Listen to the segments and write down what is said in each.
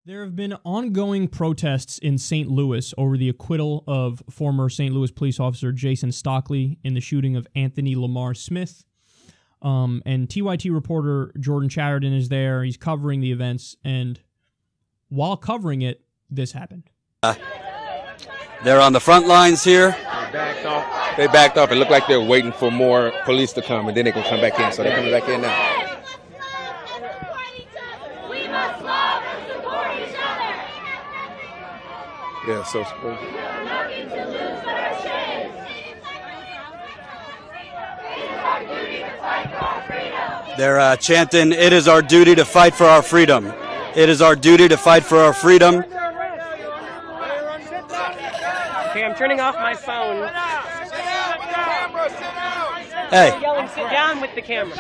There have been ongoing protests in St. Louis over the acquittal of former St. Louis police officer Jason Stockley in the shooting of Anthony Lamar Smith. And TYT reporter Jordan Chatterton is there. He's covering the events, and while covering it, this happened. They're on the front lines here. They backed off. It looked like they're waiting for more police to come, and then they can come back in. So they're coming back in now. Yeah, so they're chanting, "It is our duty to fight for our freedom. It is our duty to fight for our freedom." Okay, I'm turning off my phone. Hey. Yelling, sit down with the camera.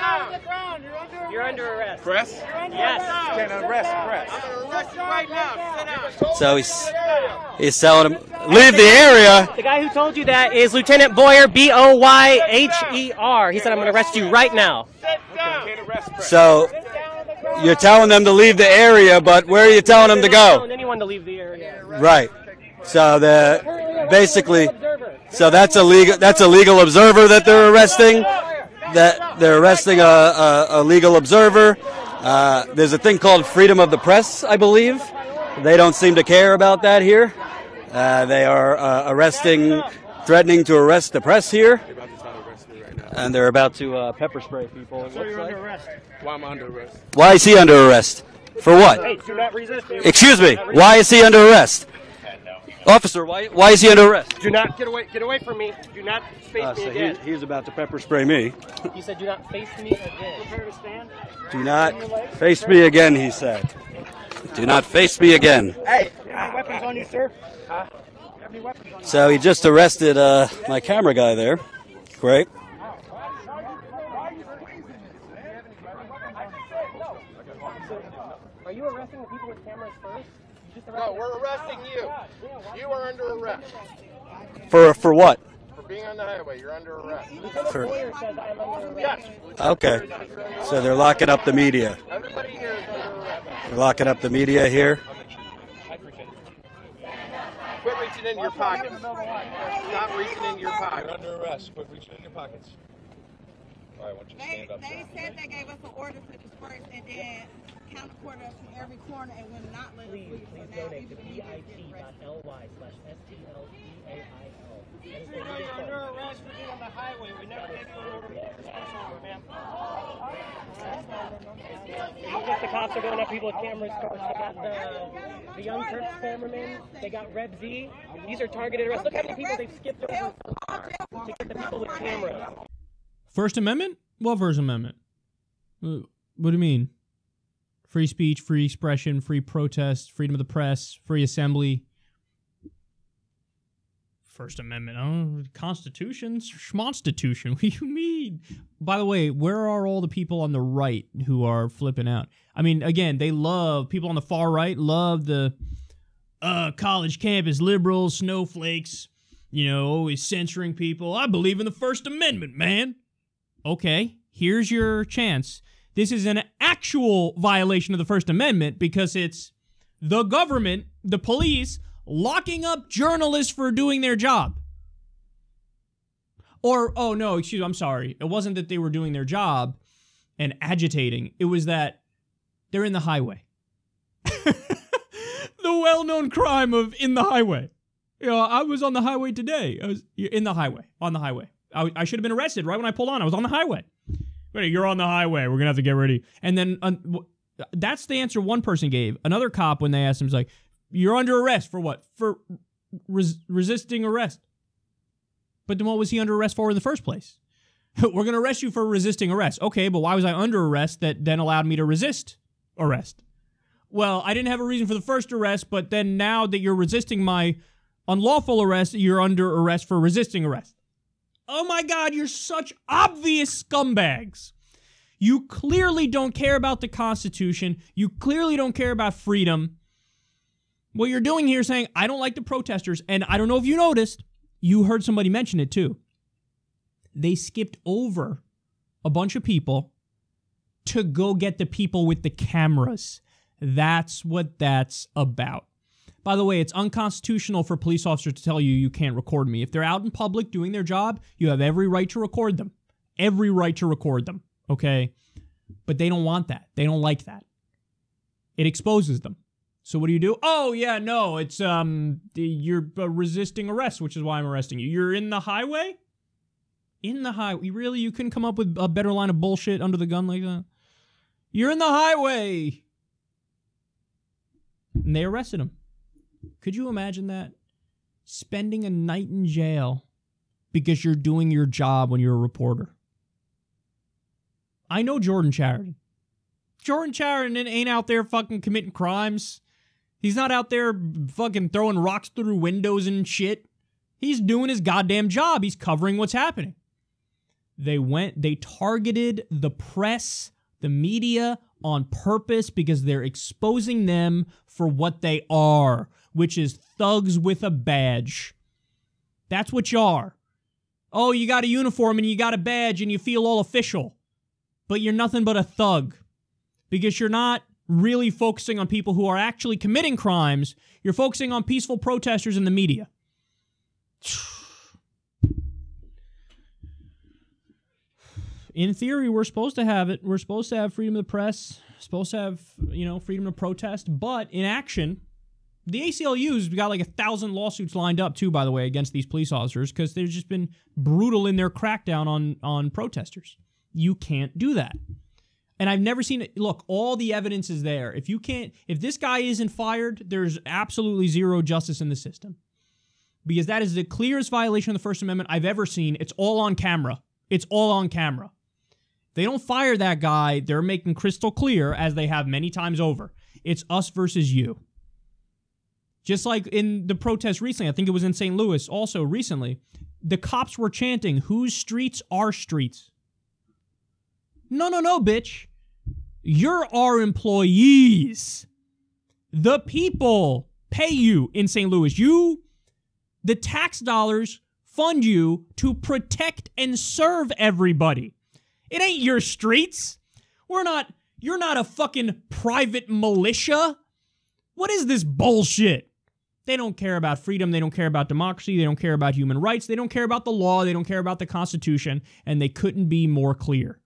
You're under arrest. Press? Yes. Can't arrest press. Arrest you right now. Sit down. So he's telling him, leave the area. The guy who told you that is Lieutenant Boyer, B-O-Y-H-E-R. He said, I'm going to arrest you right now. So you're telling them to leave the area, but where are you telling them to I'm not go? telling anyone to leave the area. Right. So basically, so that's a legal observer that they're arresting. That they're arresting a legal observer. There's a thing called freedom of the press, I believe. They don't seem to care about that here. They are threatening to arrest the press here. And they're about to pepper spray people. So you're under arrest. Why am I under arrest? Why is he under arrest? For what? Hey, do not resist. Excuse me. Why is he under arrest? Officer, why is he under arrest? Do not get away from me. Do not face me again. He's about to pepper spray me. He said, do not face me again. Prepare to stand. Do not face me again, he said. Do not face me again. Hey, you have any weapons on you, sir? So he just arrested my camera guy there. Great. Are you arresting the people with cameras first? No, we're arresting you. You are under arrest. For what? For being on the highway, you're under arrest. Yes. Okay. So they're locking up the media. Everybody here is under arrest. They're locking up the media here. Quit reaching into your pockets. Stop reaching into your pockets. You're under arrest. Quit reaching in your pockets. All right, I want you to stand up. They said they gave us an order to disperse and then counterport us from every corner and will not let us leave. Please donate to bit.ly/STLEAIL. You're under arrest for being on the highway. We never gave you an order to disperse over, ma'am. You think the cops are going after people with cameras first? They got the Young Turks cameramen. They got Reb Z. These are targeted arrests. Look how many people they've skipped over to get the people with cameras. First Amendment? What First Amendment? What do you mean? Free speech, free expression, free protest, freedom of the press, free assembly. First Amendment. Oh, Constitution? Schmonstitution. What do you mean? By the way, where are all the people on the right who are flipping out? I mean, again, people on the far right love the college campus liberals, snowflakes, always censoring people. I believe in the First Amendment, man. Okay, here's your chance. This is an actual violation of the First Amendment because it's the government, the police, locking up journalists for doing their job. Or, oh no, excuse me, I'm sorry. It wasn't that they were doing their job and agitating. It was that they're in the highway. The well-known crime of in the highway. I was on the highway today. I was in the highway, on the highway. I should have been arrested right when I pulled on. I was on the highway. Wait, you're on the highway. We're going to have to get ready. And then that's the answer one person gave. Another cop, when they asked him, was like, you're under arrest for what? For resisting arrest. But then what was he under arrest for in the first place? We're going to arrest you for resisting arrest. Okay, but why was I under arrest that then allowed me to resist arrest? Well, I didn't have a reason for the first arrest, but then now that you're resisting my unlawful arrest, you're under arrest for resisting arrest. Oh my God, you're such obvious scumbags. You clearly don't care about the Constitution. You clearly don't care about freedom. What you're doing here is saying, I don't like the protesters, and I don't know if you noticed, you heard somebody mention it too. They skipped over a bunch of people to go get the people with the cameras. That's what that's about. By the way, it's unconstitutional for police officers to tell you you can't record me. If they're out in public doing their job, you have every right to record them. Every right to record them, okay? But they don't want that. They don't like that. It exposes them. So what do? Oh, yeah, no, it's, you're resisting arrest, which is why I'm arresting you. You're in the highway? In the highway? Really? You couldn't come up with a better line of bullshit under the gun like that? You're in the highway! And they arrested him. Could you imagine that? Spending a night in jail because you're doing your job when you're a reporter. I know Jordan Chariton. Jordan Chariton ain't out there fucking committing crimes. He's not out there fucking throwing rocks through windows and shit. He's doing his goddamn job. He's covering what's happening. They targeted the press, the media, on purpose because they're exposing them for what they are, which is thugs with a badge. That's what you are. Oh, you got a uniform and you got a badge and you feel all official, but you're nothing but a thug because you're not really focusing on people who are actually committing crimes. You're focusing on peaceful protesters in the media. In theory, we're supposed to have it. We're supposed to have freedom of the press, supposed to have, freedom of protest. But in action, the ACLU's got like 1,000 lawsuits lined up too, by the way, against these police officers because they've just been brutal in their crackdown on protesters. You can't do that. And I've never seen it. Look, all the evidence is there. If this guy isn't fired, there's absolutely zero justice in the system. Because that is the clearest violation of the First Amendment I've ever seen. It's all on camera. It's all on camera. They don't fire that guy. They're making crystal clear, as they have many times over. It's us versus you. Just like in the protest recently, I think it was in St. Louis also recently, the cops were chanting, whose streets are streets? No, bitch. You're our employees. The people pay you in St. Louis. The tax dollars fund you to protect and serve everybody. It ain't your streets. You're not a fucking private militia. What is this bullshit? They don't care about freedom. They don't care about democracy. They don't care about human rights. They don't care about the law. They don't care about the Constitution. And they couldn't be more clear.